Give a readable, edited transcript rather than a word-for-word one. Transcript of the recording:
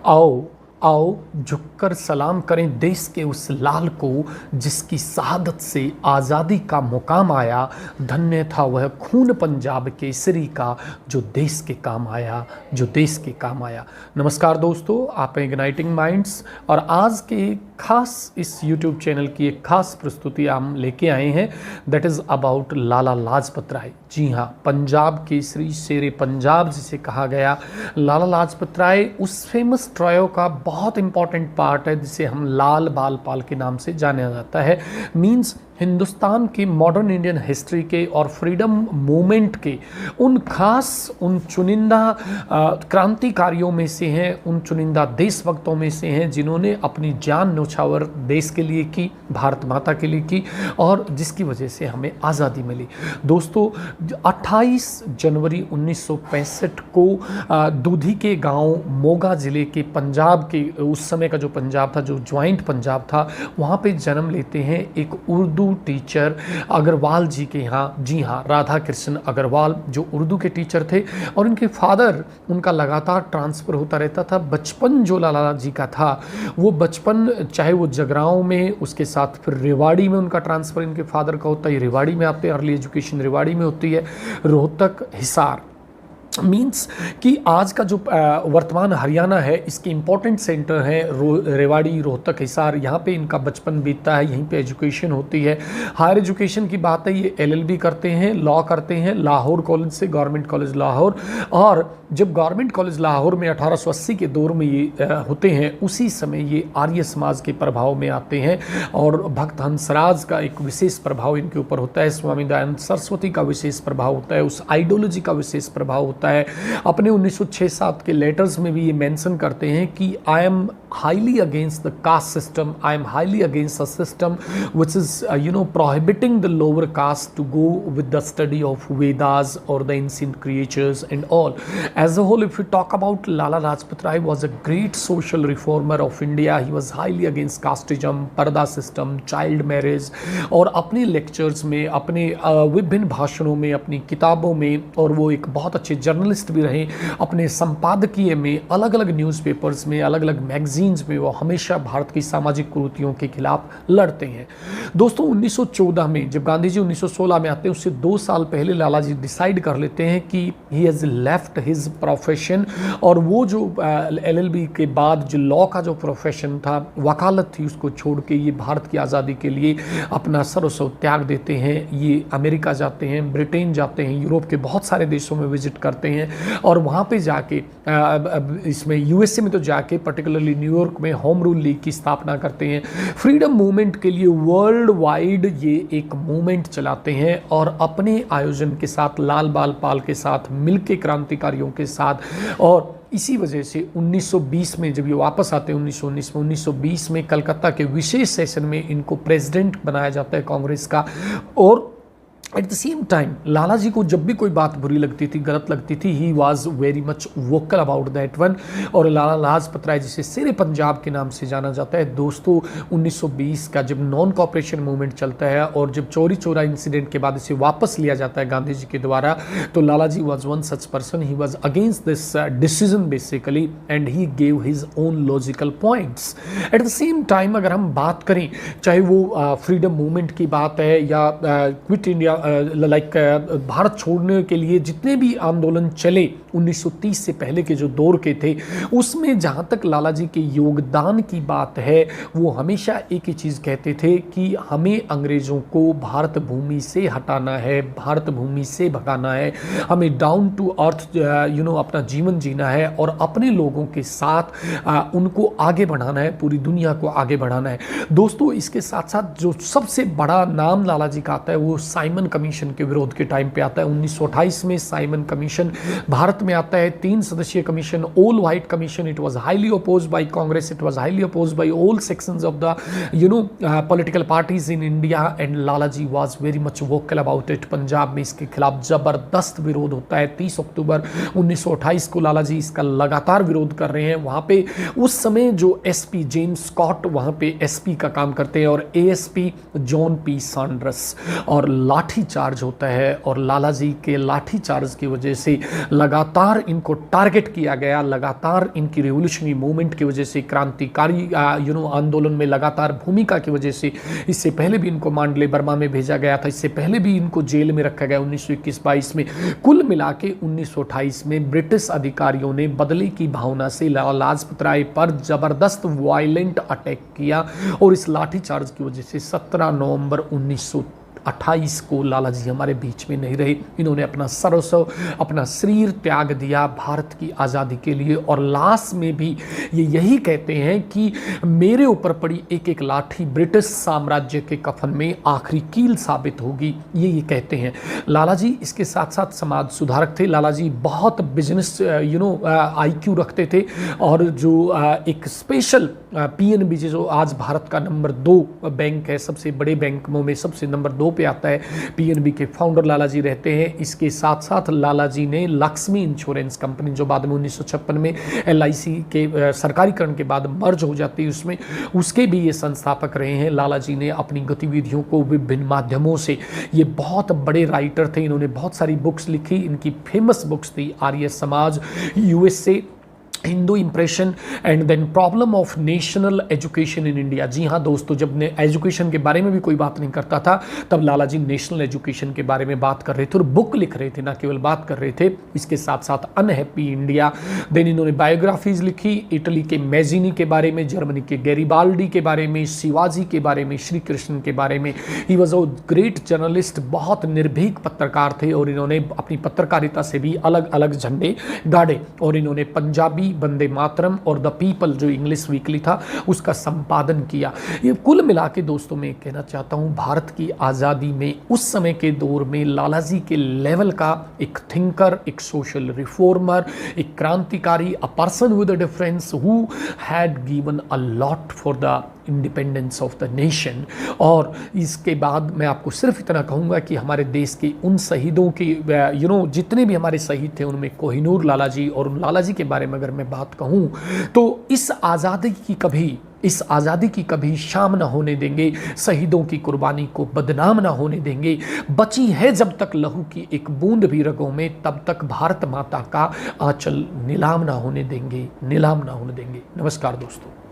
आओ आओ झुककर सलाम करें देश के उस लाल को जिसकी शहादत से आज़ादी का मुकाम आया। धन्य था वह खून पंजाब केसरी का जो देश के काम आया, जो देश के काम आया। नमस्कार दोस्तों, आप हैं इग्नाइटिंग माइंड्स और आज के खास इस YouTube चैनल की एक खास प्रस्तुति हम लेके आए हैं that is about Lala Lajpat Rai. जी हाँ, पंजाब केसरी शेरे पंजाब जिसे कहा गया, लाला लाजपत राय उस फेमस ट्रायो का बहुत इंपॉर्टेंट पार्ट है जिसे हम लाल बाल पाल के नाम से जाना जाता है। मीन्स हिंदुस्तान की मॉडर्न इंडियन हिस्ट्री के और फ्रीडम मूवमेंट के उन चुनिंदा क्रांतिकारियों में से हैं, उन चुनिंदा देशभक्तों में से हैं जिन्होंने अपनी जान न्योछावर देश के लिए की, भारत माता के लिए की और जिसकी वजह से हमें आज़ादी मिली। दोस्तों 28 जनवरी 1965 को दूधी के गांव मोगा ज़िले के पंजाब के, उस समय का जो पंजाब था, जो ज्वाइंट पंजाब था, वहाँ पे जन्म लेते हैं एक उर्दू टीचर अग्रवाल जी के यहाँ। जी हाँ, राधा कृष्ण अग्रवाल जो उर्दू के टीचर थे और उनके फादर, उनका लगातार ट्रांसफ़र होता रहता था। बचपन जो लाला जी का था वो बचपन चाहे वो जगराओं में, उसके साथ फिर रेवाड़ी में उनका ट्रांसफ़र इनके फादर का होता है, रेवाड़ी में आते हैं, अर्ली एजुकेशन रेवाड़ी में होती है, रोहतक हिसार। मीन्स कि आज का जो वर्तमान हरियाणा है इसके इम्पोर्टेंट सेंटर हैं रेवाड़ी, रोहतक, हिसार। यहाँ पे इनका बचपन बीतता है, यहीं पे एजुकेशन होती है। हायर एजुकेशन की बात है, ये LLB करते हैं, लॉ करते हैं लाहौर कॉलेज से, गवर्नमेंट कॉलेज लाहौर। और जब गवर्नमेंट कॉलेज लाहौर में 1880 के दौर में ये होते हैं, उसी समय ये आर्य समाज के प्रभाव में आते हैं और भक्त हंसराज का एक विशेष प्रभाव इनके ऊपर होता है, स्वामी दयानंद सरस्वती का विशेष प्रभाव होता है, उस आइडियोलॉजी का विशेष प्रभाव होता है। अपने 1906-07 के लेटर्स में भी ये मेंशन करते हैं कि I am highly against the caste system, I am highly against a system which is prohibiting the lower caste to go with the study of Vedas और the ancient creatures and all. As a whole, if we talk about Lala Lajpat Rai was a great social reformer of India. He was highly against casteism, पर्दा system, child marriage और अपने lectures में, अपने विभिन्न भाषणों में, अपनी किताबों में, और वो एक बहुत अच्छे जर्नलिस्ट भी रहे। अपने संपादकीय में, अलग अलग न्यूज़पेपर्स में, अलग अलग मैगजीन्स में वो हमेशा भारत की सामाजिक कुरीतियों के खिलाफ लड़ते हैं। दोस्तों 1914 में जब गांधी जी 1916 में आते हैं, उससे 2 साल पहले लाला जी डिसाइड कर लेते हैं कि he has left his profession, और वो जो LLB के बाद जो लॉ का जो प्रोफेशन था, वकालत थी, उसको छोड़ के ये भारत की आज़ादी के लिए अपना सर्वस्व त्याग देते हैं। ये अमेरिका जाते हैं, ब्रिटेन जाते हैं, यूरोप के बहुत सारे देशों में विजिट करते हैं और वहाँ पे जाके इसमें USA में तो जाके पर्टिकुलरली न्यूयॉर्क में होम रूल लीग की स्थापना करते हैं। फ्रीडम मूवमेंट के लिए वर्ल्ड वाइड ये एक मूवमेंट चलाते हैं और अपने आयोजन के साथ, लाल बाल पाल के साथ मिलके, क्रांतिकारियों के साथ। और इसी वजह से 1920 में जब ये वापस आते हैं, 1919 में, 1920 में कलकत्ता के विशेष सेशन में इनको प्रेसिडेंट बनाया जाता है कांग्रेस का। और एट द सेम टाइम लाला जी को जब भी कोई बात बुरी लगती थी, गलत लगती थी, he was very much vocal about that one. और लाला लाजपत राय जिसे शेरे पंजाब के नाम से जाना जाता है। दोस्तों 1920 का जब नॉन कॉपरेशन मूवमेंट चलता है और जब चौरी चौरा इंसिडेंट के बाद इसे वापस लिया जाता है गांधी जी के द्वारा, तो Lala ji was one such person, he was against this decision basically and he gave his own logical points. At the same time अगर हम बात करें, चाहे वो फ्रीडम मूवमेंट की बात है या क्विट इंडिया, भारत छोड़ने के लिए जितने भी आंदोलन चले 1930 से पहले के जो दौर के थे, उसमें जहाँ तक लाला जी के योगदान की बात है, वो हमेशा एक ही चीज़ कहते थे कि हमें अंग्रेज़ों को भारत भूमि से हटाना है, भारत भूमि से भगाना है, हमें डाउन टू अर्थ अपना जीवन जीना है और अपने लोगों के साथ उनको आगे बढ़ाना है, पूरी दुनिया को आगे बढ़ाना है। दोस्तों इसके साथ साथ जो सबसे बड़ा नाम लाला जी का आता है वो साइमन कमीशन के विरोध के टाइम पे आता है। 1928 में साइमन कमीशन भारत में आता है, 3 सदस्यीय commission, all white commission. It was highly opposed by Congress, it was highly opposed by all sections of the political parties in India and Lala ji was very much vocal about it. Punjab में इसके खिलाफ जबरदस्त विरोध होता है। 30 अक्टूबर 1928 को लाला जी इसका लगातार विरोध कर रहे हैं। वहाँ पे उस समय जो SP जेम्स स्कॉट वहाँ पे SP का काम करते हैं और ASP जॉन P सैंडर्स, और लाठी लाठी चार्ज होता है और लाला जी के लाठी चार्ज की वजह से लगातार इनको टारगेट किया गया, लगातार इनकी रिवोल्यूशनरी मूवमेंट की वजह से, क्रांतिकारी आंदोलन में लगातार भूमिका की वजह से, इससे पहले भी इनको मांडले बर्मा में भेजा गया था, इससे पहले भी इनको जेल में रखा गया 1921-22 में। कुल मिला के 1928 में ब्रिटिश अधिकारियों ने बदले की भावना से लाला लाजपत राय पर जबरदस्त वायलेंट अटैक किया और इस लाठीचार्ज की वजह से 17 नवंबर 1928 को लाला जी हमारे बीच में नहीं रहे। इन्होंने अपना सर्वस्व, अपना शरीर त्याग दिया भारत की आज़ादी के लिए और लास्ट में भी ये यही कहते हैं कि मेरे ऊपर पड़ी एक एक लाठी ब्रिटिश साम्राज्य के कफन में आखिरी कील साबित होगी, ये कहते हैं लाला जी। इसके साथ साथ समाज सुधारक थे लाला जी, बहुत बिजनेस IQ रखते थे और जो एक स्पेशल PNB जो आज भारत का नंबर 2 बैंक है, सबसे बड़े बैंकों में सबसे नंबर 2 पे आता है, PNB के फाउंडर लाला जी रहते हैं। इसके साथ साथ लाला जी ने लक्ष्मी इंश्योरेंस कंपनी जो बाद में 1956 में LIC के सरकारीकरण के बाद मर्ज हो जाती है उसमें, उसके भी ये संस्थापक रहे हैं। लाला जी ने अपनी गतिविधियों को विभिन्न माध्यमों से, ये बहुत बड़े राइटर थे, इन्होंने बहुत सारी बुक्स लिखी। इनकी फेमस बुक्स थी Arya Samaj, USA, Hindu impression and then problem of national education in India. जी हाँ दोस्तों, जब ने एजुकेशन के बारे में भी कोई बात नहीं करता था तब लाला जी नेशनल एजुकेशन के बारे में बात कर रहे थे और बुक लिख रहे थे, ना केवल बात कर रहे थे। इसके साथ साथ अनहैप्पी इंडिया, देन इन्होंने बायोग्राफीज लिखी इटली के मैजिनी के बारे में, जर्मनी के गैरिबाल्डी के बारे में, शिवाजी के बारे में, श्री कृष्ण के बारे में। He was a great journalist, बहुत निर्भीक पत्रकार थे और इन्होंने अपनी पत्रकारिता से भी अलग अलग झंडे गाड़े और इन्होंने पंजाबी, वंदे मातरम और द पीपल जो इंग्लिश वीकली था उसका संपादन किया। ये कुल मिला के दोस्तों मैं कहना चाहता हूँ, भारत की आज़ादी में उस समय के दौर में लाला जी के लेवल का एक थिंकर, एक सोशल रिफॉर्मर, एक क्रांतिकारी, a person with a difference who had given a lot for the independence of the nation. और इसके बाद मैं आपको सिर्फ इतना कहूँगा कि हमारे देश के उन शहीदों की जितने भी हमारे शहीद थे उनमें कोहिनूर लाला जी, और उन लाला जी के बारे में अगर मैं बात कहूँ तो इस आज़ादी की कभी शाम ना होने देंगे, शहीदों की कुर्बानी को बदनाम ना होने देंगे। बची है जब तक लहू की एक बूंद भी रगों में, तब तक भारत माता का आंचल नीलाम ना होने देंगे, नीलाम ना होने देंगे। नमस्कार दोस्तों।